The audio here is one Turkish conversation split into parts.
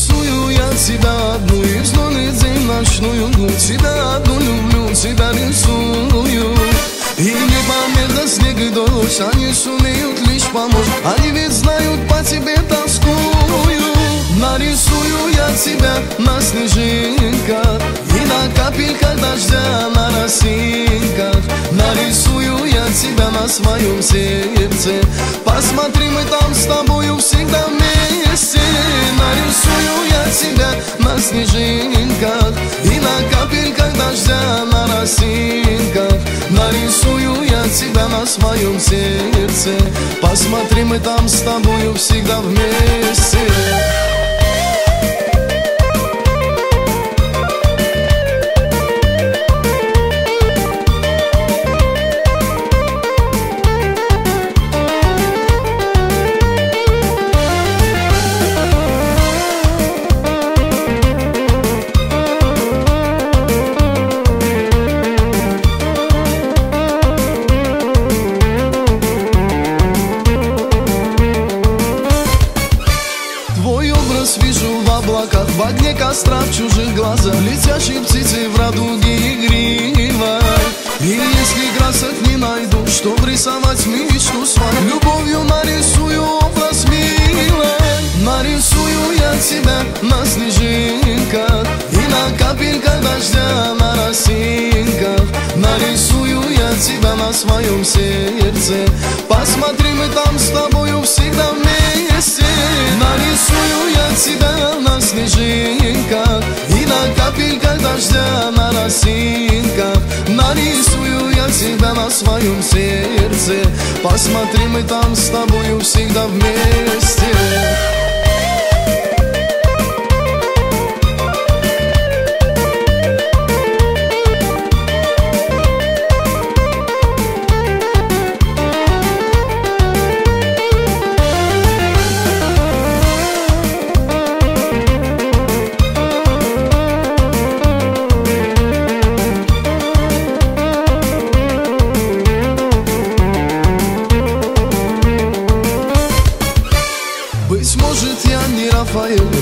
Нарисую я тебя одну и в злой день ночную тебя одну люблю, тебя рисую. И непомерно снег и дождь, они сумеют лишь помочь, они ведь знают, по тебе тоскую. Нарисую я тебя на снежинках и на капельках дождя на росинках. Нарисую я тебя на своем сердце, посмотри, мы там с тобою всегда вместе. Нарисую я тебя на снежинках и на капельках дождя на росинках. Нарисую я тебя на своем сердце, посмотри, мы там с тобою всегда вместе. В огне костра, в чужих глазах, летящей птицей в радуге игривой. И если красок не найду, чтоб рисовать мечту свою, любовью нарисую образ милой. Нарисую я тебя на снежинках и на капельках дождя на росинках. Нарисую я тебя на своем сердце, посмотри, мы там с тобою всегда вместе. Нарисую я тебя на снежинках и на капельках дождя на росинках. Нарисую я тебя на своем сердце, посмотри, мы там с тобою всегда вместе.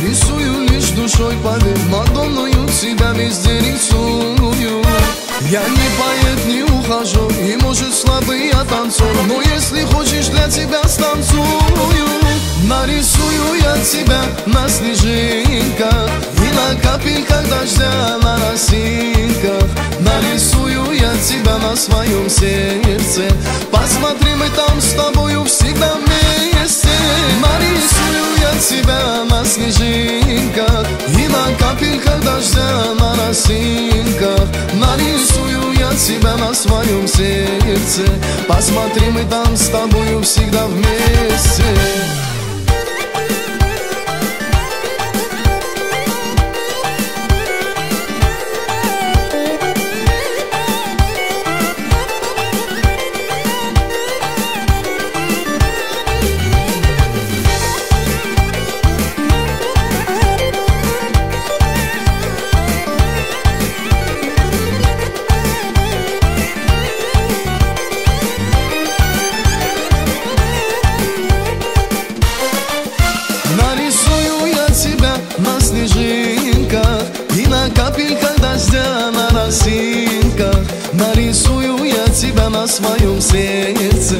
Рисую лишь душой, поверь, Мадонную тебя везде рисую. Я не поэт, не ухожу, и может слабый я танцор, но если хочешь, для тебя станцую. Нарисую я тебя на снежинках и на капельках дождя на росинках. Нарисую я тебя на своем сердце, посмотри, мы там с тобою всегда вместе. Нарисую я тебя на снежинках и на капельках дождя на росинках. Нарисую я тебя на своем сердце, посмотри, мы там с тобою всегда вместе. Нарисую я тебя на своем сердце,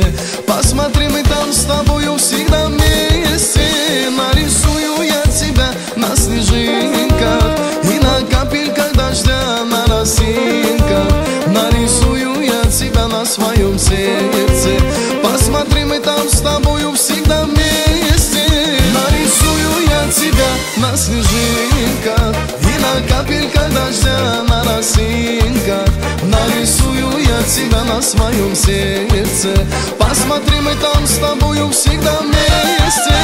посмотри, мы там с тобою всегда вместе. Нарисую я тебя на снежинках и на капельках дождя на росинках. Нарисую я тебя на своем сердце, посмотри, мы там с тобою всегда вместе. Нарисую я тебя на снежинках и на капельках дождя на росинках. Нарисую я тебя на своем сердце, посмотри, мы там с тобою всегда вместе.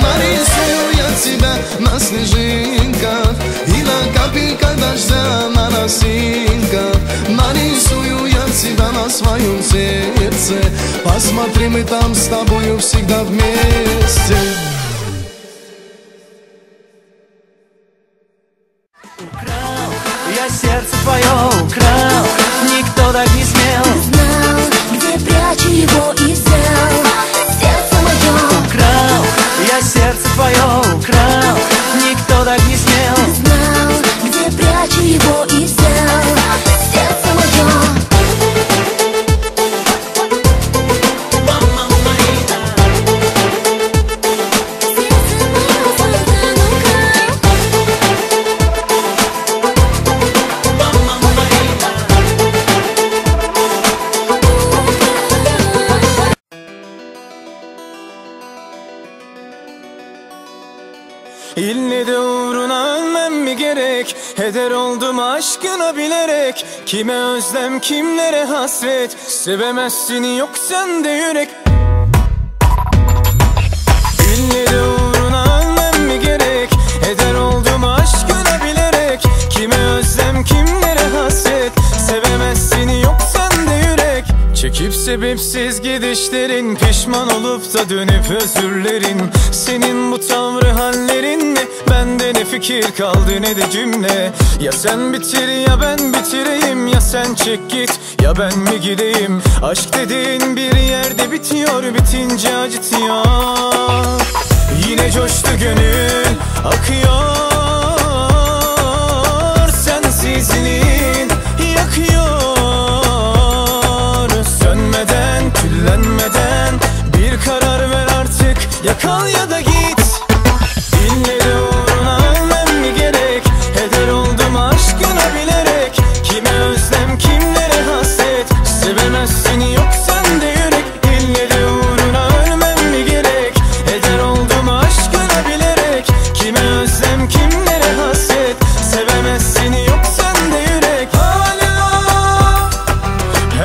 Нарисую я тебя на снежинках и на капельках дождя на росинках. Нарисую я тебя на своем сердце, посмотри, мы там с тобою всегда вместе. Украл, я сердце твое украл, никто так не смел. Ты знал, где прячу его и взял сердце мое. Украл, я сердце твое украл, никто так не İlle de uğruna ölmem mi gerek? Heder oldum aşkına bilerek. Kime özlem kimlere hasret, sevemezsin yok sende yürek. İlle de uğruna ölmem mi gerek? Heder oldum aşkına bilerek. Kime özlem kimlere hasret, sevemezsin yok sende yürek. Çekip sebepsiz gidişlerin, pişman olup da dönüp özürlerin. Senin bu tavrı hallerin ne? Bende ne fikir kaldı ne de cümle. Ya sen bitir ya ben bitireyim, ya sen çek git ya ben mi gideyim? Aşk dediğin bir yerde bitiyor, bitince acıtıyor. Yine coştu gönül akıyor, sensizliğin yakıyor. Sönmeden küllenmeden bir karar ver artık, ya kal ya da git. İlle de uğruna ölmem mi gerek? Heder oldum aşkına bilerek. Kime özlem kimlere hasret, sevemezsin yok sende yürek. İlle de uğruna ölmem mi gerek? Heder oldum aşkına bilerek. Kime özlem kimlere hasret, sevemezsin yok sende yürek. Hala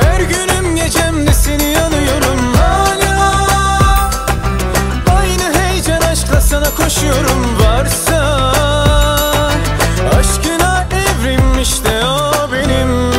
her günüm gecemde seni yanıyorum. Hala aynı heyecan aşkla sana koşuyorum. Varsa aşkına evrim işte o benim.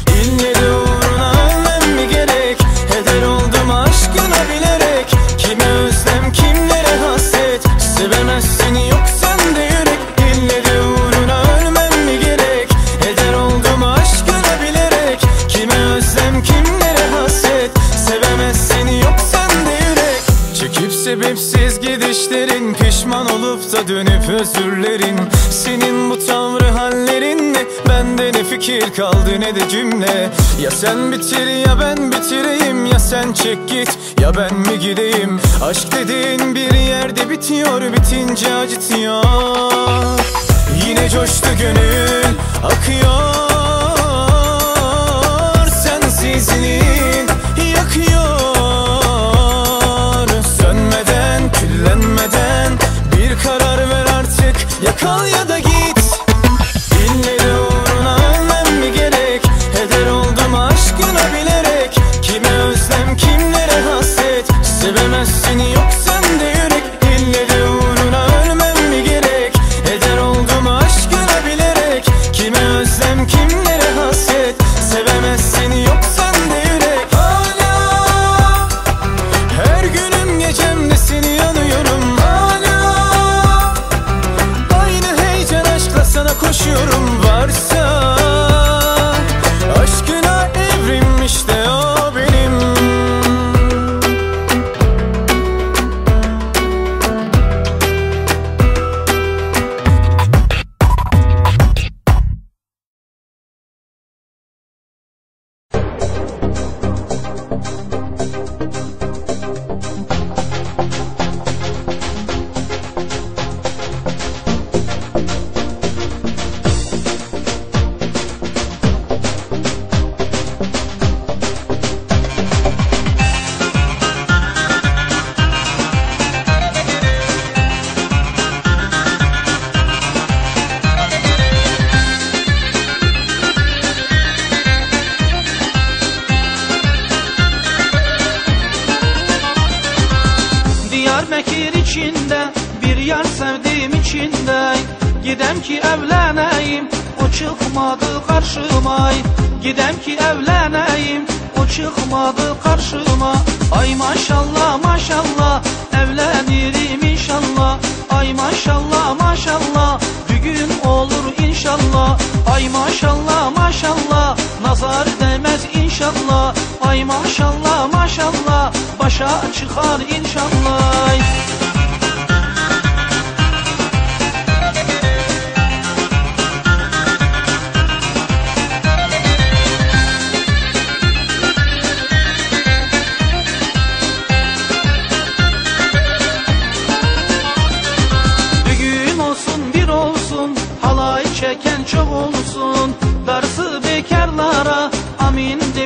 İlle de uğruna ölmem mi gerek? Heder oldum aşkına bilerek. Kime özlem kimlere hasret, sevemezsin yok sende yürek. İlle de uğruna ölmem mi gerek? Heder oldum aşkına bilerek. Kime özlem kimlere hasret, sevemezsin yok sende yürek. Çekip sebepsiz gidişlerin, pişman olup da dönüp özürlerin. Senin bu tavrı hallerin ne? Bende ne fikir kaldı ne de cümle. Ya sen bitir ya ben bitireyim, ya sen çek git ya ben mi gideyim? Aşk dediğin bir yerde bitiyor, bitince acıtıyor. Yine coştu gönül akıyor, sensizliğin yakıyor. Sönmeden küllenmeden bir karar ver artık, ya kal ya da git. İlle de uğruna ölmem mi gerek? Heder oldum aşkına bilerek. Kime özlem kimlere hasret, sevemezsin yok sende yürek. İlle de uğruna ölmem mi gerek? Heder oldum aşkına bilerek. Kime özlem kimlere hasret, sevemezsin yok sende yürek. Hala her günüm gecemde seni yanıyorum. Hala aynı heyecan aşkla sana koşuyorum. Varsa aşkına evrim işte o benim. Diyarbakır içinde bir yar sevdiğim içinde. Gidem ki evleneyim, o çıkmadı karşıma. Gidem ki evleneyim, o çıkmadı karşıma. Ay maşallah maşallah, evlenirim inşallah. Ay maşallah maşallah, bugün olur inşallah. Ay maşallah maşallah, nazar değmez inşallah. Ay maşallah maşallah, başa çıkar inşallah. çeken çok olsun. Darısı bekarlara, amin demin